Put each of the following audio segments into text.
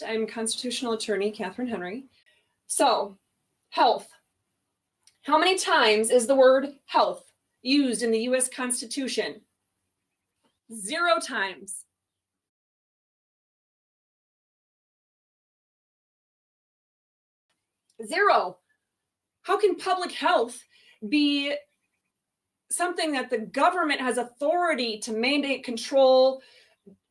I'm constitutional attorney Catherine Henry. So, health. How many times is the word health used in the U.S. Constitution? 0 times. Zero. How can public health be something that the government has authority to mandate, control,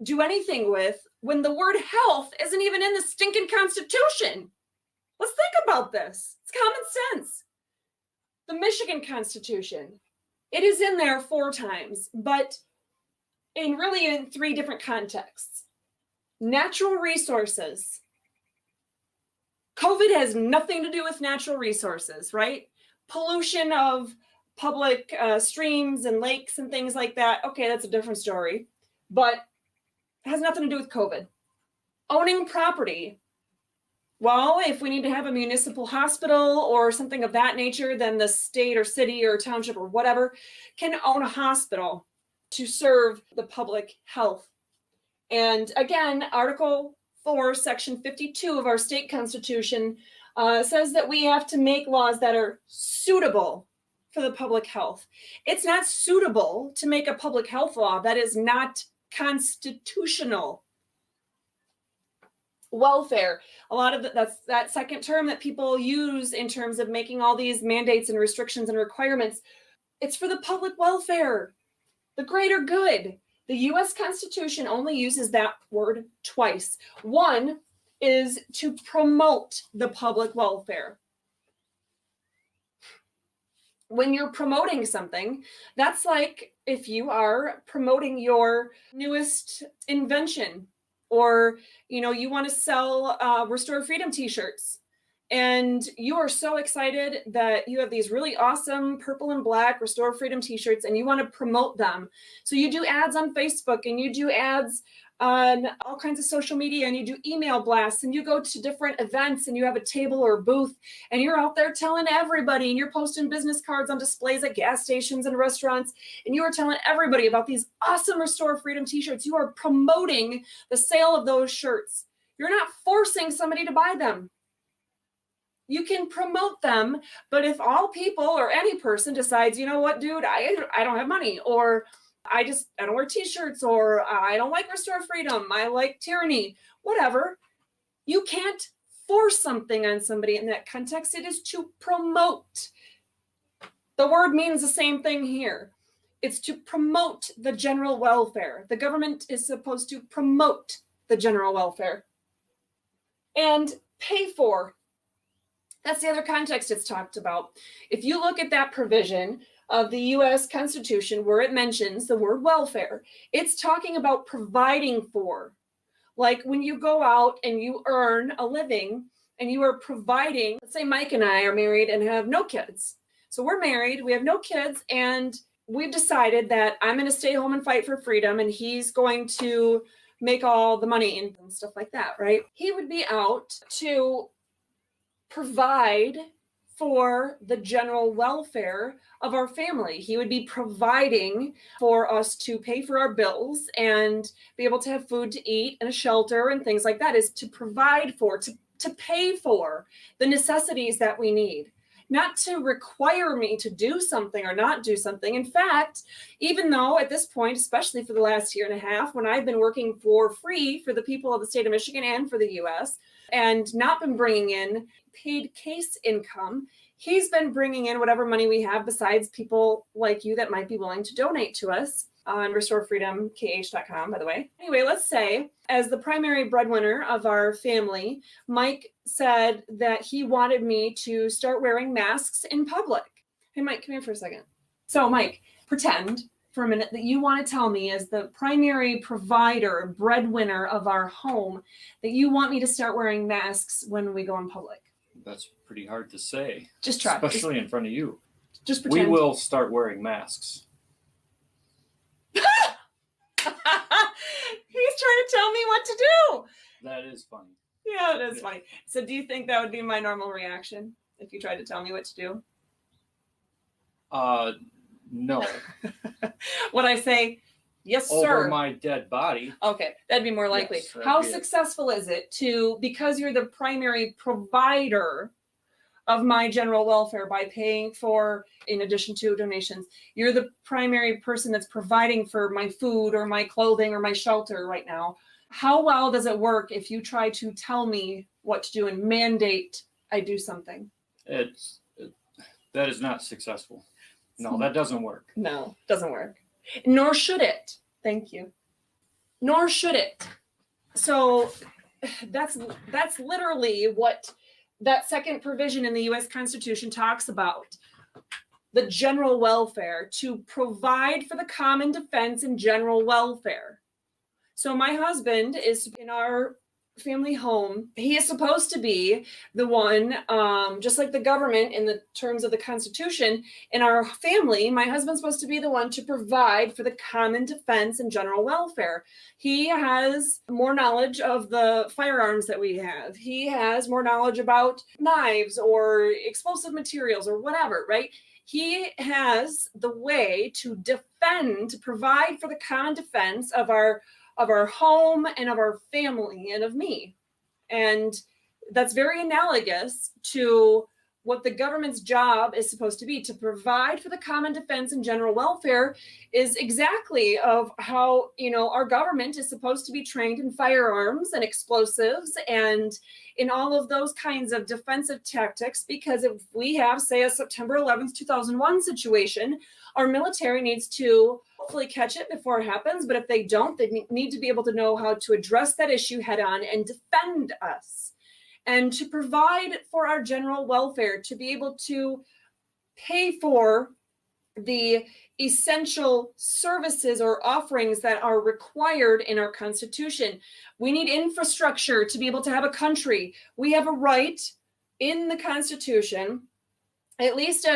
do anything with, when the word health isn't even in the stinking Constitution? Let's think about this. It's common sense. The Michigan Constitution, it is in there 4 times, but in 3 different contexts. Natural resources. COVID has nothing to do with natural resources, right? Pollution of public streams and lakes and things like that. Okay, that's a different story, but it has nothing to do with COVID. Owning property. Well, if we need to have a municipal hospital or something of that nature, then the state or city or township or whatever can own a hospital to serve the public health. And again, Article 4, Section 52 of our state constitution says that we have to make laws that are suitable for the public health. It's not suitable to make a public health law that is not constitutional. Welfare, a lot of that's that second term that people use in terms of making all these mandates and restrictions and requirements. It's for the public welfare, the greater good. The U.S. Constitution only uses that word twice. One is to promote the public welfare. When you're promoting something, that's like if you are promoting your newest invention, or you want to sell Restore Freedom t-shirts, and you are so excited that you have these really awesome purple and black Restore Freedom t-shirts and you want to promote them. So you do ads on Facebook and you do ads on all kinds of social media and you do email blasts and you go to different events and you have a table or a booth and you're out there telling everybody, and you're posting business cards on displays at gas stations and restaurants, and you are telling everybody about these awesome Restore Freedom t-shirts. You are promoting the sale of those shirts. You're not forcing somebody to buy them. You can promote them, but if all people or any person decides, you know what, dude, I don't have money, or I don't wear t-shirts, or I don't like Restore Freedom, I like tyranny, whatever, you can't force something on somebody in that context. It is to promote. The word means the same thing here. It's to promote the general welfare. The government is supposed to promote the general welfare. And pay for. That's the other context it's talked about. If you look at that provision of the U.S. Constitution where it mentions the word welfare, it's talking about providing for. Like when you go out and you earn a living and you are providing, let's say Mike and I are married and have no kids. So we're married, we have no kids, and we've decided that I'm going to stay home and fight for freedom, and he's going to make all the money and stuff like that, right? He would be out to provide for the general welfare of our family. He would be providing for us to pay for our bills and be able to have food to eat and a shelter and things like that. Is to provide for, to pay for the necessities that we need, not to require me to do something or not do something. In fact, even though at this point, especially for the last year and a half, when I've been working for free for the people of the state of Michigan and for the US, and not been bringing in paid case income, he's been bringing in whatever money we have, besides people like you that might be willing to donate to us on restorefreedomkh.com, by the way. Anyway, let's say as the primary breadwinner of our family, Mike said that he wanted me to start wearing masks in public. Hey, Mike, come here for a second. So Mike, pretend for a minute that you want to tell me, as the primary provider, breadwinner of our home, that you want me to start wearing masks when we go in public. That's pretty hard to say. Just try. Especially in front of you. Just pretend. We will start wearing masks. He's trying to tell me what to do. That is funny. Yeah, it is funny. So do you think that would be my normal reaction if you tried to tell me what to do? No. Would I say, Yes, over sir. my dead body. Okay, that'd be more likely. Yes, that'd How be it. successful is it to, because you're the primary provider of my general welfare by paying for, in addition to donations, you're the primary person that's providing for my food or my clothing or my shelter right now. How well does it work if you try to tell me what to do and mandate I do something? That is not successful. No, that doesn't work. No, doesn't work. Nor should it. Thank you. Nor should it. So that's literally what that second provision in the US Constitution talks about. The general welfare, to provide for the common defense and general welfare. So my husband is in our family home. He is supposed to be the one, just like the government in the terms of the Constitution, in our family, my husband's supposed to be the one to provide for the common defense and general welfare. He has more knowledge of the firearms that we have. He has more knowledge about knives or explosive materials or whatever, right? He has the way to defend, to provide for the common defense of our home and of our family and of me. And that's very analogous to what the government's job is supposed to be. To provide for the common defense and general welfare is exactly of how, our government is supposed to be trained in firearms and explosives and in all of those kinds of defensive tactics, because if we have, say, a September 11th, 2001 situation, our military needs to hopefully catch it before it happens. But if they don't, they need to be able to know how to address that issue head on and defend us, and to provide for our general welfare, to be able to pay for the essential services or offerings that are required in our Constitution. We need infrastructure to be able to have a country. We have a right in the Constitution, at least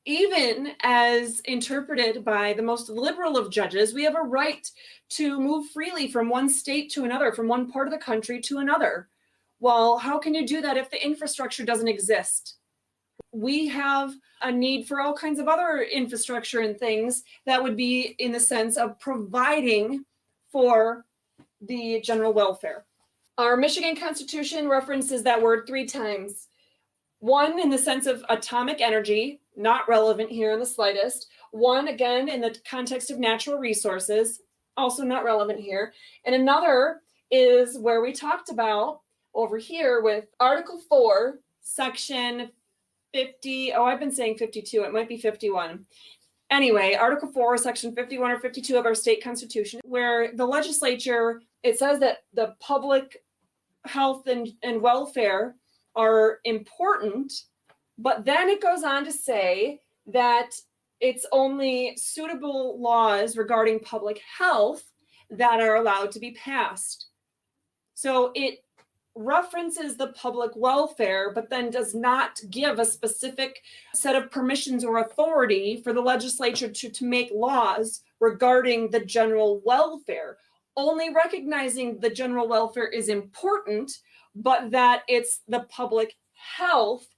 even as interpreted by the most liberal of judges, we have a right to move freely from one state to another, from one part of the country to another. Well, how can you do that if the infrastructure doesn't exist? We have a need for all kinds of other infrastructure and things that would be in the sense of providing for the general welfare. Our Michigan Constitution references that word 3 times. One in the sense of atomic energy, not relevant here in the slightest. One, again, in the context of natural resources, also not relevant here. And another is where we talked about over here with Article 4, Section 50. Oh, I've been saying 52. It might be 51. Anyway, Article 4, Section 51 or 52 of our state constitution, where the legislature, it says that the public health and welfare are important, but then it goes on to say that it's only suitable laws regarding public health that are allowed to be passed. So it references the public welfare, but then does not give a specific set of permissions or authority for the legislature to make laws regarding the general welfare, only recognizing the general welfare is important, but that it's the public health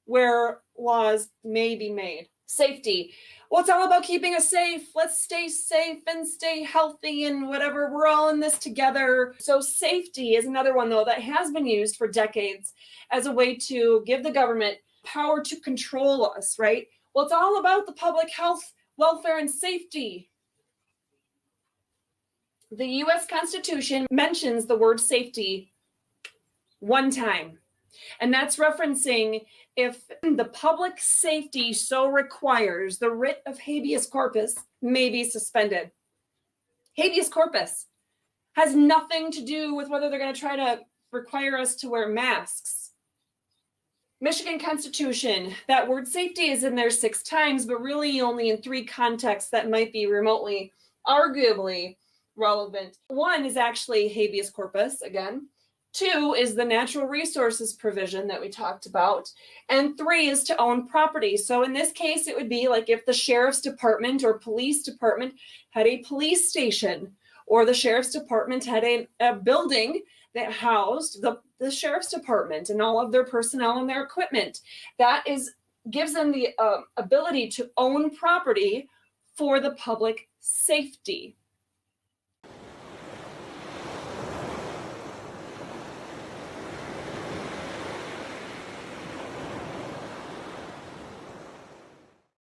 where laws may be made. Safety. Well, it's all about keeping us safe. Let's stay safe and stay healthy and whatever. We're all in this together. So safety is another one, though, that has been used for decades as a way to give the government power to control us, right? Well, it's all about the public health, welfare, and safety. The U.S. Constitution mentions the word safety 1 time. And that's referencing if the public safety so requires, the writ of habeas corpus may be suspended. Habeas corpus has nothing to do with whether they're going to try to require us to wear masks. Michigan Constitution, that word safety is in there 6 times, but really only in 3 contexts that might be remotely, arguably relevant. 1 is actually habeas corpus, again. 2 is the natural resources provision that we talked about. And 3 is to own property. So in this case, it would be like if the sheriff's department or police department had a police station, or the sheriff's department had a building that housed the sheriff's department and all of their personnel and their equipment. That gives them the ability to own property for the public safety.